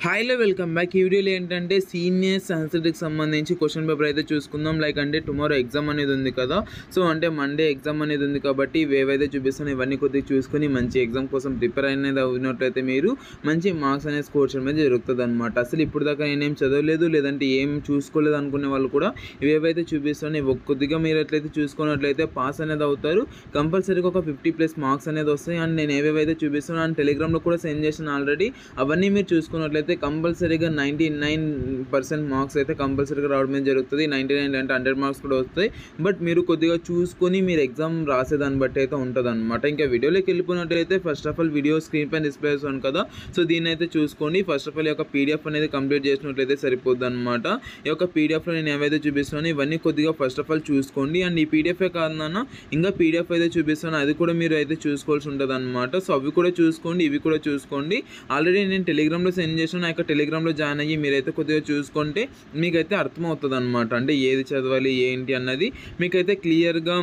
హాయ్లో welcome back. ఈ వీడియోలో ఏంటంటే సీనియర్ సంస్కృతికి సంబంధించి క్వశ్చన్ పేపర్ అయితే చూసుకుందాం. లైక్ అంటే టుమారో ఎగ్జామ్ అనేది ఉంది కదా, సో అంటే మండే ఎగ్జామ్ అనేది ఉంది కాబట్టి ఏవైతే చూపిస్తానో ఇవన్నీ కొద్దిగా చూసుకొని మంచి ఎగ్జామ్ కోసం ప్రిపేర్ అనేది అవునట్లయితే మీరు మంచి మార్క్స్ అనేది స్కోర్ చేయడం అనేది జరుగుతుంది అనమాట. అసలు ఇప్పుడు దాకా నేనేం చదవలేదు లేదంటే ఏం చూసుకోలేదు అనుకునే వాళ్ళు కూడా ఇవేవైతే చూపిస్తానో ఇవి కొద్దిగా మీరు ఎట్లయితే చూసుకున్నట్లయితే పాస్ అనేది అవుతారు. కంపల్సరీగా ఒక 50+ మార్క్స్ అనేది వస్తాయి. అండ్ నేను ఏవేవైతే చూపిస్తానో అండ్ టెలిగ్రామ్లో కూడా సెండ్ చేశాను ఆల్రెడీ. అవన్నీ మీరు చూసుకున్నట్లయితే కంపల్సరీగా 99% మార్క్స్ అయితే కంపల్సరీగా రావడం జరుగుతుంది. 99 అంటే 100 మార్క్స్ కూడా వస్తాయి. బట్ మీరు కొద్దిగా చూసుకొని మీరు ఎగ్జామ్ రాసేదాన్ని బట్టి అయితే ఉంటుంది అనమాట. ఇంకా వీడియోలోకి వెళ్ళిపోయినట్లయితే first of all video screen పైన డిస్ప్లే అవుతుంది కదా, సో దీన్ని అయితే చూసుకోండి. ఫస్ట్ ఆఫ్ ఆల్ ఈ యొక్క పీడిఎఫ్ అనేది కంప్లీట్ చేసినట్లయితే సరిపోద్ది అనమాట. ఈ యొక్క పీడిఎఫ్లో నేను ఏవైతే చూపిస్తున్నానో ఇవన్నీ కొద్దిగా ఫస్ట్ ఆఫ్ ఆల్ చూసుకోండి. అండ్ ఈ పీడిఎఫే కాదన్నా ఇంకా పీడిఎఫ్ అయితే చూపిస్తాను, అది కూడా మీరు అయితే చూసుకోవాల్సి ఉంటుంది అనమాట. సో అవి కూడా చూసుకోండి, ఇవి కూడా చూసుకోండి. ఆల్రెడీ నేను టెలిగ్రామ్లో సెండ్ చేసిన నా యొక్క టెలిగ్రామ్లో జాయిన్ అయ్యి మీరైతే కొద్దిగా చూసుకుంటే మీకైతే అర్థమవుతుంది అనమాట. అంటే ఏది చదవాలి ఏంటి అన్నది మీకైతే క్లియర్గా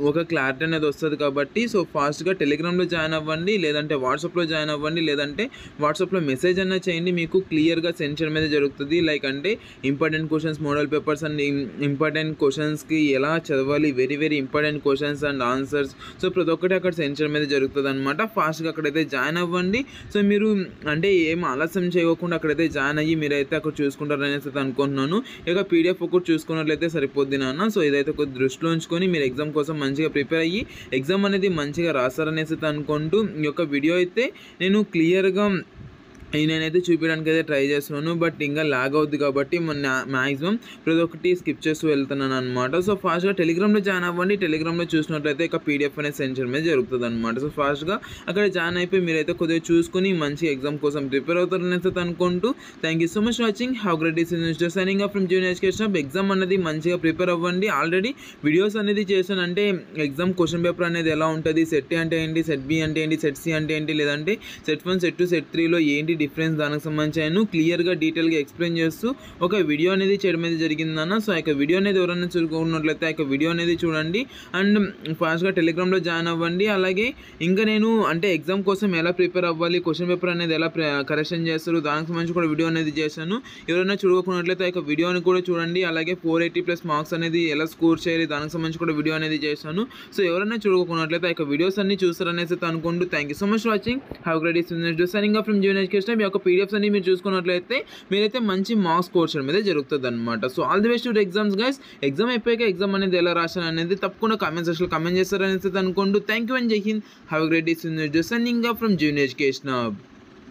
ఒక క్లారిటీ అనేది వస్తుంది కాబట్టి సో ఫాస్ట్గా టెలిగ్రామ్లో జాయిన్ అవ్వండి, లేదంటే వాట్సాప్లో జాయిన్ అవ్వండి, లేదంటే వాట్సాప్లో మెసేజ్ అన్నా చేయండి. మీకు క్లియర్గా సెండ్ చేయడం అనేది జరుగుతుంది. లైక్ అంటే important questions, model papers and important క్వశ్చన్స్కి ఎలా చదవాలి, very very important questions and answers, so ప్రతి ఒక్కటి అక్కడ సెండ్ చేయడం అనేది జరుగుతుంది అనమాట. ఫాస్ట్గా అక్కడైతే జాయిన్ అవ్వండి. సో మీరు అంటే ఏం ఆలస్యం చేయకుండా అక్కడైతే జాయిన్ అయ్యి మీరైతే అక్కడ చూసుకుంటారు అనేసి అనుకుంటున్నాను. ఇక పీడిఎఫ్ ఒకటి చూసుకున్నట్లయితే సరిపోద్ది నాన్న. సో ఇదైతే కొద్ది దృష్టిలో ఉంచుకొని మీరు ఎగ్జామ్ కోసం మంచిగా ప్రిపేర్ అయ్యి ఎగ్జామ్ అనేది మంచిగా రాస్తారనేసి అనుకుంటూ ఈ యొక్క వీడియో అయితే నేను క్లియర్గా నేనైతే చూపించడానికి అయితే ట్రై చేస్తున్నాను. బట్ ఇంకా లాగ్ అవుద్ది కాబట్టి మ్యాక్సిమం ప్రతి ఒక్కటి స్కిప్ చేస్తూ వెళ్తున్నాను అనమాట. సో ఫాస్ట్గా టెలిగ్రామ్లో జాయిన్ అవ్వండి. టెలిగ్రామ్లో చూసినట్లయితే ఇక పీడిఎఫ్ అనేది సెండ్ చేయడం మీద జరుగుతుంది అనమాట. సో ఫాస్ట్గా అక్కడ జాయిన్ అయిపోయి మీరైతే కొద్దిగా చూసుకుని మంచి ఎగ్జామ్ కోసం ప్రిపేర్ అవుతారని అనుకుంటూ thank you so much watching. How great is news signing up from junior education hub. Exam అనేది మంచిగా ప్రిపేర్ అవ్వండి. ఆల్రెడీ వీడియోస్ అనేది చేశాను. అంటే ఎగ్జామ్ క్వశ్చన్ పేపర్ అనేది ఎలా ఉంటుంది, సెట్ ఏ అంటే ఏంటి, సెట్ బి అంటే ఏంటి, సెట్ సి అంటే ఏంటి, లేదంటే సెట్ 1, సెట్ 2, సెట్ 3లో ఏంటి డిఫరెన్స్, దానికి సంబంధించి క్లియర్గా డీటెయిల్గా ఎక్స్ప్లెయిన్ చేస్తూ ఒక వీడియో అనేది చేయడం అనేది జరిగిందన్న. సో ఆ యొక్క వీడియో అనేది ఎవరైనా చూసుకున్నట్లయితే ఆ యొక్క వీడియో అనేది చూడండి అండ్ ఫాస్ట్గా టెలిగ్రామ్లో జాయిన్ అవ్వండి. అలాగే ఇంకా నేను అంటే ఎగ్జామ్ కోసం ఎలా ప్రిపేర్ అవ్వాలి, క్వశ్చన్ పేపర్ అనేది ఎలా కరెక్షన్ చేస్తారు, దానికి సంబంధించి కూడా వీడియో అనేది చేశాను. ఎవరైనా చూడకున్నట్లయితే ఆ యొక్క వీడియోని కూడా చూడండి. అలాగే 480+ మార్క్స్ అనేది ఎలా స్కోర్ చేయాలి, దానికి సంబంధించి కూడా వీడియో అనేది చేశాను. సో ఎవరైనా చూడకున్నట్లయితే ఆ యొక్క వీడియోస్ అన్ని చూస్తారనేసి అనుకుంటూ thank you so much watching. Have great is signing up from junior education. మీ యొక్క పీడిఎఫ్స్ అన్ని మీరు చూసుకున్నట్లయితే మీరైతే మంచి మార్క్స్ స్కోర్ చేయడం మీద జరుగుతుంది అనమాట. So all the best to exams guys. Exam అయిపోయాక ఎగ్జామ్ అనేది ఎలా రాశాను అనేది తప్పకుండా కామెంట్ సెక్షన్లో కామెంట్ చేస్తారనేసి అనుకుంటూ థ్యాంక్ యూ అండ్ జై Hind. Have great is signing up from junior education.